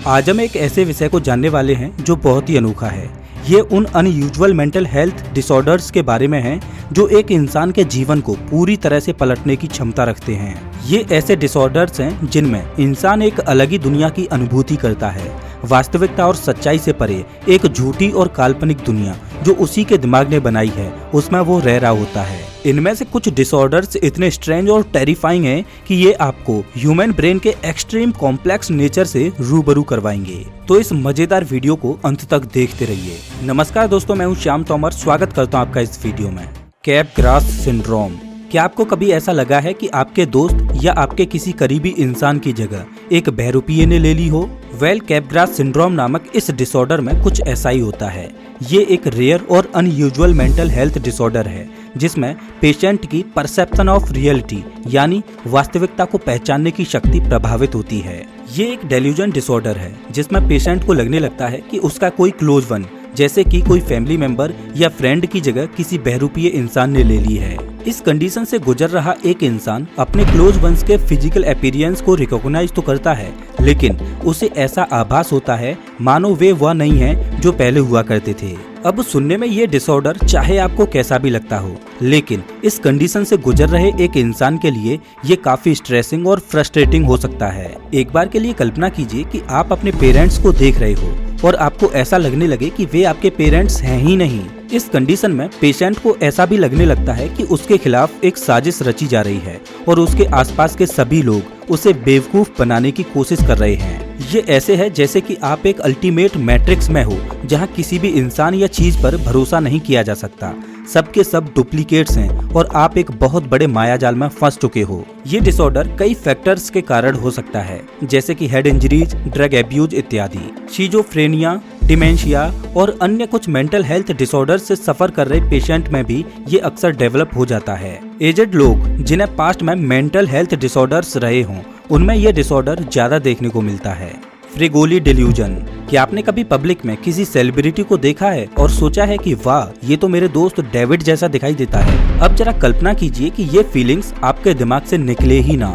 आज हम एक ऐसे विषय को जानने वाले हैं जो बहुत ही अनोखा है। ये उन अनयूजुअल मेंटल हेल्थ डिसऑर्डर्स के बारे में है जो एक इंसान के जीवन को पूरी तरह से पलटने की क्षमता रखते हैं। ये ऐसे डिसऑर्डर्स हैं जिनमें इंसान एक अलग ही दुनिया की अनुभूति करता है, वास्तविकता और सच्चाई से परे एक झूठी और काल्पनिक दुनिया जो उसी के दिमाग ने बनाई है उसमें वो रह रहा होता है। इनमें से कुछ डिसऑर्डर्स इतने स्ट्रेंज और टेरिफाइंग हैं कि ये आपको ह्यूमन ब्रेन के एक्सट्रीम कॉम्प्लेक्स नेचर से रूबरू करवाएंगे। तो इस मजेदार वीडियो को अंत तक देखते रहिए। नमस्कार दोस्तों, मैं हूं श्याम तोमर। स्वागत करता हूं आपका इस वीडियो में। कैपग्रास सिंड्रोम। क्या आपको कभी ऐसा लगा है कि आपके दोस्त या आपके किसी करीबी इंसान की जगह एक बहरूपीय ने ले ली हो? कैपग्रास सिंड्रोम नामक इस डिसऑर्डर में कुछ ऐसा ही होता है। ये एक रेयर और अनयूजुअल मेंटल हेल्थ डिसऑर्डर है जिसमें पेशेंट की परसेप्शन ऑफ रियलिटी यानी वास्तविकता को पहचानने की शक्ति प्रभावित होती है। ये एक डेल्यूजन डिसऑर्डर है जिसमें पेशेंट को लगने लगता है कि उसका कोई क्लोज वन जैसे कि कोई फैमिली मेंबर या फ्रेंड की जगह किसी बहरूपीय इंसान ने ले ली है। इस कंडीशन से गुजर रहा एक इंसान अपने क्लोज वंस के फिजिकल अपीयरेंस को रिकॉग्नाइज तो करता है, लेकिन उसे ऐसा आभास होता है मानो वे वह नहीं है जो पहले हुआ करते थे। अब सुनने में ये डिसऑर्डर चाहे आपको कैसा भी लगता हो, लेकिन इस कंडीशन से गुजर रहे एक इंसान के लिए ये काफी स्ट्रेसिंग और फ्रस्ट्रेटिंग हो सकता है। एक बार के लिए कल्पना कीजिए कि आप अपने पेरेंट्स को देख रहे हो और आपको ऐसा लगने लगे कि वे आपके पेरेंट्स हैं ही नहीं। इस कंडीशन में पेशेंट को ऐसा भी लगने लगता है कि उसके खिलाफ एक साजिश रची जा रही है और उसके आसपास के सभी लोग उसे बेवकूफ बनाने की कोशिश कर रहे हैं। ये ऐसे है जैसे कि आप एक अल्टीमेट मैट्रिक्स में हो जहां किसी भी इंसान या चीज पर भरोसा नहीं किया जा सकता। सबके सब डुप्लीकेट्स हैं और आप एक बहुत बड़े मायाजाल में फंस चुके हो। ये डिसऑर्डर कई फैक्टर्स के कारण हो सकता है, जैसे कि हेड इंजरीज, ड्रग एब्यूज इत्यादि। शिजोफ्रेनिया, डिमेंशिया और अन्य कुछ मेंटल हेल्थ डिसऑर्डर से सफर कर रहे पेशेंट में भी ये अक्सर डेवलप हो जाता है। एजेड लोग जिन्हें पास्ट में मेंटल हेल्थ डिसऑर्डर्स रहे हों उनमें यह डिसऑर्डर ज्यादा देखने को मिलता है। Fregoli delusion. क्या आपने कभी पब्लिक में किसी सेलिब्रिटी को देखा है और सोचा है कि वाह, ये तो मेरे दोस्त डेविड जैसा दिखाई देता है? अब जरा कल्पना कीजिए कि ये फीलिंग्स आपके दिमाग से निकले ही ना।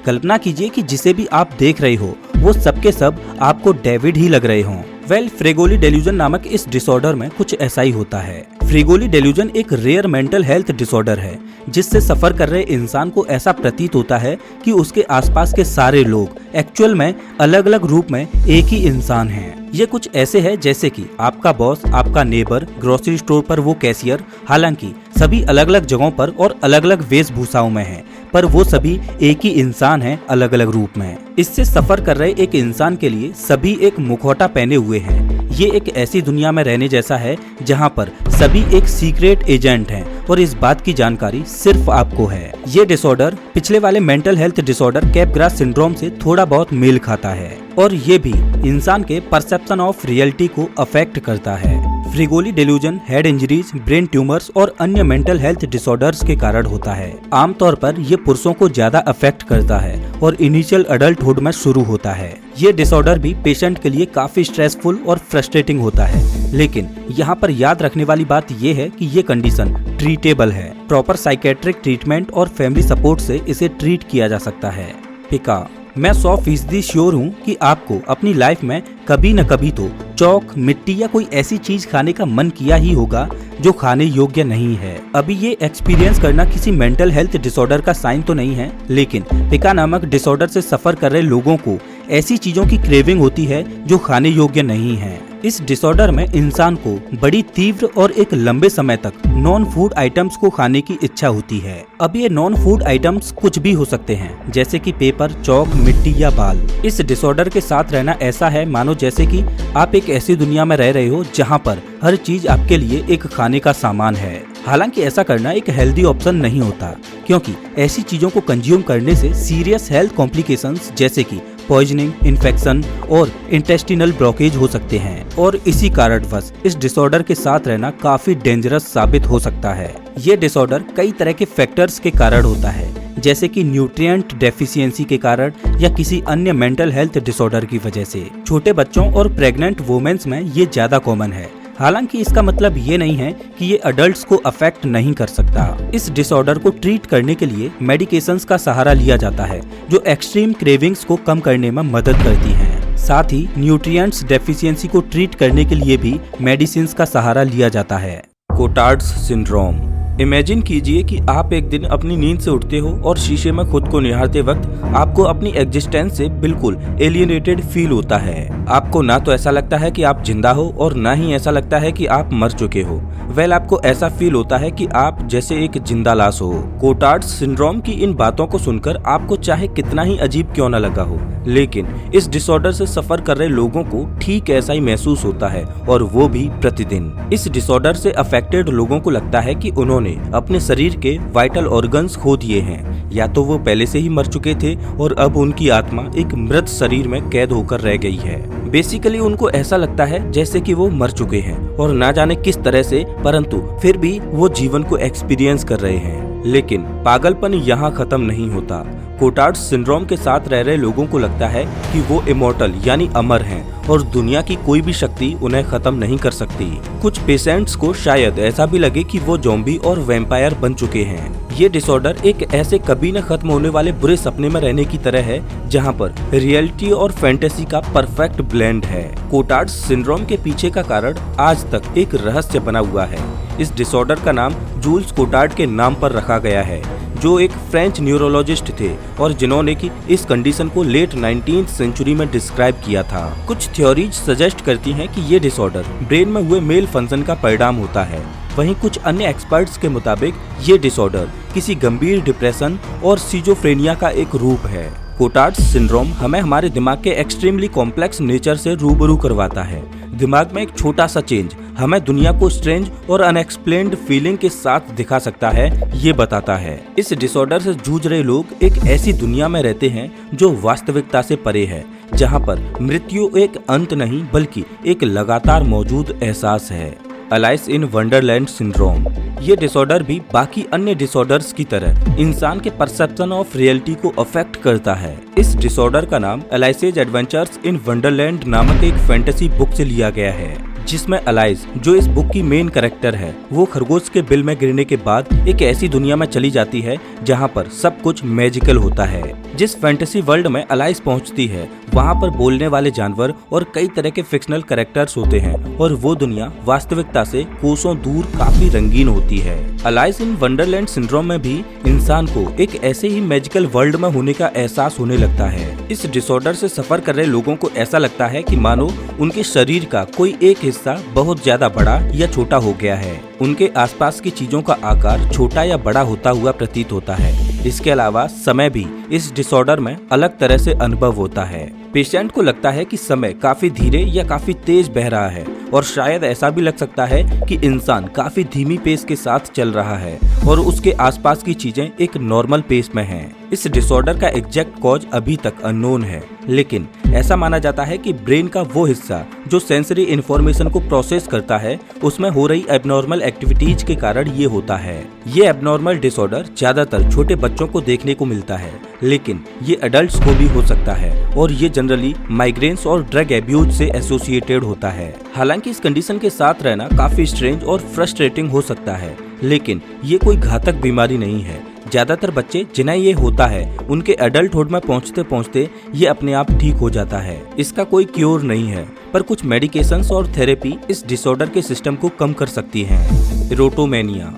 कल्पना कीजिए कि जिसे भी आप देख रहे हो वो सबके सब आपको डेविड ही लग रहे हों। फ्रिगोली डेल्यूजन नामक इस डिसऑर्डर में कुछ ऐसा ही होता है। फ्रिगोली डेल्यूजन एक रेयर मेंटल हेल्थ डिसऑर्डर है जिससे सफर कर रहे इंसान को ऐसा प्रतीत होता है कि उसके आसपास के सारे लोग एक्चुअल में अलग अलग रूप में एक ही इंसान हैं। ये कुछ ऐसे है जैसे कि आपका बॉस, आपका नेबर, ग्रोसरी स्टोर पर वो कैशियर, हालांकि सभी अलग अलग जगहों पर और अलग अलग वेशभूषाओं में हैं, पर वो सभी एक ही इंसान हैं अलग अलग रूप में। इससे सफर कर रहे एक इंसान के लिए सभी एक मुखौटा पहने हुए हैं। ये एक ऐसी दुनिया में रहने जैसा है जहाँ पर सभी एक सीक्रेट एजेंट हैं और इस बात की जानकारी सिर्फ आपको है। ये डिसऑर्डर पिछले वाले मेंटल हेल्थ डिसऑर्डर कैपग्रास सिंड्रोम से थोड़ा बहुत मेल खाता है और ये भी इंसान के परसेप्शन ऑफ रियलिटी को अफेक्ट करता है। Fregoli delusion head injuries, brain tumours और अन्य मेंटल हेल्थ डिसऑर्डर्स के कारण होता है। आमतौर पर ये पुरुषों को ज्यादा अफेक्ट करता है और इनिशियल अडल्टहुड में शुरू होता है। ये डिसऑर्डर भी पेशेंट के लिए काफी स्ट्रेसफुल और फ्रस्ट्रेटिंग होता है, लेकिन यहाँ पर याद रखने वाली बात ये है कि ये कंडीशन ट्रीटेबल है। प्रॉपर साइकेट्रिक ट्रीटमेंट और फैमिली सपोर्ट से इसे ट्रीट किया जा सकता है। पिका। मैं 100% श्योर हूँ कि आपको अपनी लाइफ में कभी न कभी तो चौक, मिट्टी या कोई ऐसी चीज खाने का मन किया ही होगा जो खाने योग्य नहीं है। अभी ये एक्सपीरियंस करना किसी मेंटल हेल्थ डिसऑर्डर का साइन तो नहीं है, लेकिन पिका नामक डिसऑर्डर से सफर कर रहे लोगों को ऐसी चीजों की क्रेविंग होती है जो खाने योग्य नहीं है। इस डिसऑर्डर में इंसान को बड़ी तीव्र और एक लंबे समय तक नॉन फूड आइटम्स को खाने की इच्छा होती है। अब ये नॉन फूड आइटम्स कुछ भी हो सकते हैं, जैसे कि पेपर, चौक, मिट्टी या बाल। इस डिसऑर्डर के साथ रहना ऐसा है मानो जैसे कि आप एक ऐसी दुनिया में रह रहे हो जहाँ पर हर चीज आपके लिए एक खाने का सामान है। हालांकि ऐसा करना एक हेल्दी ऑप्शन नहीं होता, क्योंकि ऐसी चीजों को कंज्यूम करने से सीरियस हेल्थ कॉम्प्लिकेशंस जैसे कि पॉइजनिंग, इन्फेक्शन और इंटेस्टिनल ब्लॉकेज हो सकते हैं और इसी कारणवश इस डिसऑर्डर के साथ रहना काफी डेंजरस साबित हो सकता है। ये डिसऑर्डर कई तरह के फैक्टर्स के कारण होता है, जैसे कि न्यूट्रिएंट डेफिशिएंसी के कारण या किसी अन्य मेंटल हेल्थ डिसऑर्डर की वजह से। छोटे बच्चों और प्रेग्नेंट वुमेन्स में ये ज्यादा कॉमन है। हालांकि इसका मतलब ये नहीं है कि ये अडल्ट्स को अफेक्ट नहीं कर सकता। इस डिसऑर्डर को ट्रीट करने के लिए मेडिकेशंस का सहारा लिया जाता है जो एक्सट्रीम क्रेविंग्स को कम करने में मदद करती हैं। साथ ही न्यूट्रिएंट्स डेफिशिएंसी को ट्रीट करने के लिए भी मेडिसिन का सहारा लिया जाता है। कोटार्ड्स सिंड्रोम। इमेजिन कीजिए कि आप एक दिन अपनी नींद से उठते हो और शीशे में खुद को निहारते वक्त आपको अपनी एग्जिस्टेंस से बिल्कुल एलियनेटेड फील होता है। आपको ना तो ऐसा लगता है कि आप जिंदा हो और ना ही ऐसा लगता है कि आप मर चुके हो। आपको ऐसा फील होता है कि आप जैसे एक जिंदा लाश हो। कोटार्ड्स सिंड्रोम की इन बातों को सुनकर आपको चाहे कितना ही अजीब क्यों न लगा हो, लेकिन इस डिसऑर्डर से सफर कर रहे लोगों को ठीक ऐसा ही महसूस होता है, और वो भी प्रतिदिन। इस डिसऑर्डर से अफेक्टेड लोगों को लगता है कि उन्होंने अपने शरीर के वाइटल ऑर्गन्स खो दिए हैं, या तो वो पहले से ही मर चुके थे और अब उनकी आत्मा एक मृत शरीर में कैद होकर रह गई है। बेसिकली उनको ऐसा लगता है जैसे कि वो मर चुके हैं और ना जाने किस तरह से, परंतु फिर भी वो जीवन को एक्सपीरियंस कर रहे हैं। लेकिन पागलपन यहाँ खत्म नहीं होता। कोटार्ड्स सिंड्रोम के साथ रह रहे लोगों को लगता है कि वो इमॉर्टल यानी अमर हैं और दुनिया की कोई भी शक्ति उन्हें खत्म नहीं कर सकती। कुछ पेशेंट्स को शायद ऐसा भी लगे कि वो ज़ॉम्बी और वैम्पायर बन चुके हैं। ये डिसऑर्डर एक ऐसे कभी न खत्म होने वाले बुरे सपने में रहने की तरह है, जहाँ पर रियलिटी और फैंटेसी का परफेक्ट ब्लेंड है। कोटार्ड्स सिंड्रोम के पीछे का कारण आज तक एक रहस्य बना हुआ है। इस डिसऑर्डर का नाम जूल्स कोटार्ड के नाम पर रखा गया है, जो एक फ्रेंच न्यूरोलॉजिस्ट थे और जिन्होंने की इस कंडीशन को लेट 19th सेंचुरी में डिस्क्राइब किया था। कुछ थ्योरीज सजेस्ट करती हैं कि ये डिसऑर्डर ब्रेन में हुए मेल फंक्शन का परिणाम होता है। वहीं कुछ अन्य एक्सपर्ट्स के मुताबिक ये डिसऑर्डर किसी गंभीर डिप्रेशन और सिजोफ्रेनिया का एक रूप है। कोटार्ड्स सिंड्रोम हमें हमारे दिमाग के एक्सट्रीमली कॉम्प्लेक्स नेचर से रूबरू करवाता है। दिमाग में एक छोटा सा चेंज हमें दुनिया को स्ट्रेंज और अनएक्सप्लेन्ड फीलिंग के साथ दिखा सकता है, ये बताता है। इस डिसऑर्डर से जूझ रहे लोग एक ऐसी दुनिया में रहते हैं जो वास्तविकता से परे है, जहां पर मृत्यु एक अंत नहीं बल्कि एक लगातार मौजूद एहसास है। Alice in Wonderland syndrome. ये डिसऑर्डर भी बाकी अन्य डिसऑर्डर्स की तरह इंसान के परसेप्शन ऑफ रियलिटी को अफेक्ट करता है। इस डिसऑर्डर का नाम अलाइसेज एडवेंचर्स इन वंडरलैंड नामक एक फैंटेसी बुक से लिया गया है, जिसमें अलाइस, जो इस बुक की मेन कैरेक्टर है, वो खरगोश के बिल में गिरने के बाद एक ऐसी दुनिया में चली जाती है जहाँ पर सब कुछ मैजिकल होता है। जिस फैंटेसी वर्ल्ड में अलाइस पहुँचती है, वहाँ पर बोलने वाले जानवर और कई तरह के फिक्शनल कैरेक्टर्स होते हैं और वो दुनिया वास्तविकता से कोसों दूर काफी रंगीन होती है। अलाइस इन वंडरलैंड सिंड्रोम में भी इंसान को एक ऐसे ही मैजिकल वर्ल्ड में होने का एहसास होने लगता है। इस डिसऑर्डर से सफर कर रहे लोगों को ऐसा लगता है कि मानो उनके शरीर का कोई एक हिस्सा बहुत ज्यादा बड़ा या छोटा हो गया है। उनके आसपास की चीजों का आकार छोटा या बड़ा होता हुआ प्रतीत होता है। इसके अलावा समय भी इस डिसऑर्डर में अलग तरह से अनुभव होता है। पेशेंट को लगता है कि समय काफी धीरे या काफी तेज बह रहा है, और शायद ऐसा भी लग सकता है कि इंसान काफी धीमी पेस के साथ चल रहा है और उसके आसपास की चीजें एक नॉर्मल पेस में हैं। इस डिसऑर्डर का एग्जैक्ट कॉज अभी तक अननोन है, लेकिन ऐसा माना जाता है कि ब्रेन का वो हिस्सा जो सेंसरी इंफॉर्मेशन को प्रोसेस करता है, उसमें हो रही एबनॉर्मल एक्टिविटीज के कारण ये होता है। ये एबनॉर्मल डिसऑर्डर ज्यादातर छोटे बच्चों को देखने को मिलता है, लेकिन ये एडल्ट्स को भी हो सकता है और ये जनरली माइग्रेन्स और ड्रग एब्यूज से एसोसिएटेड होता है। हालांकि इस कंडीशन के साथ रहना काफी स्ट्रेंज और फ्रस्ट्रेटिंग हो सकता है, लेकिन ये कोई घातक बीमारी नहीं है। ज्यादातर बच्चे जिन्हें ये होता है, उनके एडल्टहुड में पहुंचते पहुंचते ये अपने आप ठीक हो जाता है। इसका कोई क्योर नहीं है, पर कुछ मेडिकेशंस और थेरेपी इस डिसऑर्डर के सिस्टम को कम कर सकती हैं। इरोटोमेनिया।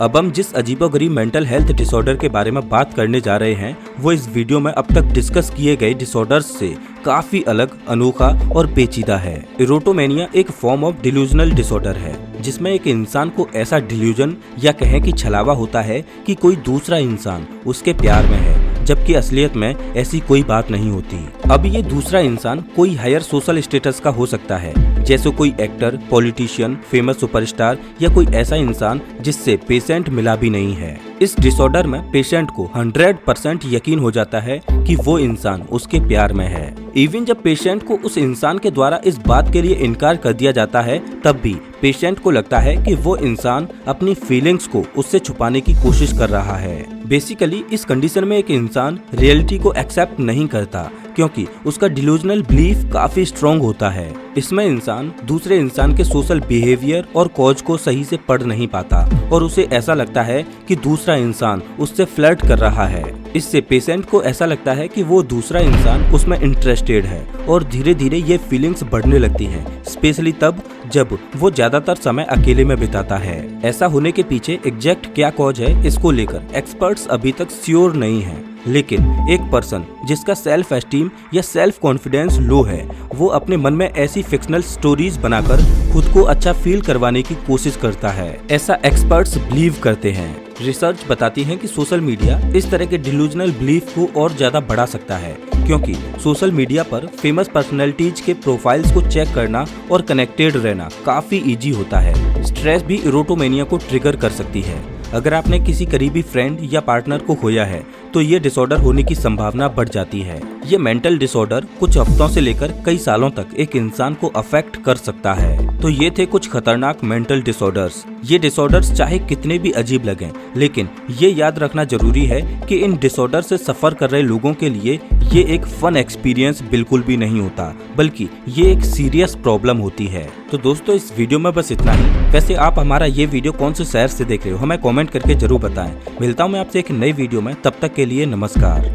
अब हम जिस अजीबोगरीब मेंटल हेल्थ डिसऑर्डर के बारे में बात करने जा रहे हैं, वो इस वीडियो में अब तक डिस्कस किए गए डिसऑर्डर्स से काफी अलग, अनोखा और पेचीदा है। इरोटोमेनिया एक फॉर्म ऑफ डिल्यूजनल डिसऑर्डर है, जिसमें एक इंसान को ऐसा डिल्यूजन या कहें कि छलावा होता है कि कोई दूसरा इंसान उसके प्यार में है, जबकि असलियत में ऐसी कोई बात नहीं होती। अब ये दूसरा इंसान कोई हायर सोशल स्टेटस का हो सकता है, जैसे कोई एक्टर, पॉलिटिशियन, फेमस सुपरस्टार या कोई ऐसा इंसान जिससे पेशेंट मिला भी नहीं है। इस डिसऑर्डर में पेशेंट को 100% यकीन हो जाता है कि वो इंसान उसके प्यार में है। इवन जब पेशेंट को उस इंसान के द्वारा इस बात के लिए इनकार कर दिया जाता है, तब भी पेशेंट को लगता है कि वो इंसान अपनी फीलिंग्स को उससे छुपाने की कोशिश कर रहा है। बेसिकली इस कंडीशन में एक इंसान रियलिटी को एक्सेप्ट नहीं करता क्योंकि उसका डिल्यूजनल बिलीफ काफी स्ट्रॉन्ग होता है। इसमें इंसान दूसरे इंसान के सोशल बिहेवियर और कॉज को सही से पढ़ नहीं पाता और उसे ऐसा लगता है कि दूसरा इंसान उससे फ्लर्ट कर रहा है। इससे पेशेंट को ऐसा लगता है कि वो दूसरा इंसान उसमें इंटरेस्टेड है और धीरे धीरे ये फीलिंग्स बढ़ने लगती हैं, स्पेशली तब जब वो ज्यादातर समय अकेले में बिताता है। ऐसा होने के पीछे एग्जैक्ट क्या कॉज है इसको लेकर एक्सपर्ट्स अभी तक श्योर नहीं हैं। लेकिन एक पर्सन जिसका सेल्फ एस्टीम या सेल्फ कॉन्फिडेंस लो है वो अपने मन में ऐसी फिक्शनल स्टोरीज बनाकर खुद को अच्छा फील करवाने की कोशिश करता है, ऐसा एक्सपर्ट्स बिलीव करते हैं। रिसर्च बताती है कि सोशल मीडिया इस तरह के डिल्यूजनल बिलीफ को और ज्यादा बढ़ा सकता है क्योंकि सोशल मीडिया पर फेमस पर्सनैलिटीज के प्रोफाइल्स को चेक करना और कनेक्टेड रहना काफी इजी होता है। स्ट्रेस भी इरोटोमेनिया को ट्रिगर कर सकती है। अगर आपने किसी करीबी फ्रेंड या पार्टनर को खोया है तो ये डिसऑर्डर होने की संभावना बढ़ जाती है। ये मेंटल डिसऑर्डर कुछ हफ्तों से लेकर कई सालों तक एक इंसान को अफेक्ट कर सकता है। तो ये थे कुछ खतरनाक मेंटल डिसऑर्डर्स। ये डिसऑर्डर्स चाहे कितने भी अजीब लगें, लेकिन ये याद रखना जरूरी है कि इन डिसऑर्डर से सफर कर रहे लोगों के लिए ये एक फन एक्सपीरियंस बिल्कुल भी नहीं होता, बल्कि ये एक सीरियस प्रॉब्लम होती है। तो दोस्तों इस वीडियो में बस इतना ही। वैसे आप हमारा ये वीडियो कौन से शहर से देख रहे हो हमें कमेंट करके जरूर बताएं। मिलता हूँ मैं आपसे एक नई वीडियो में, तब तक के लिए नमस्कार।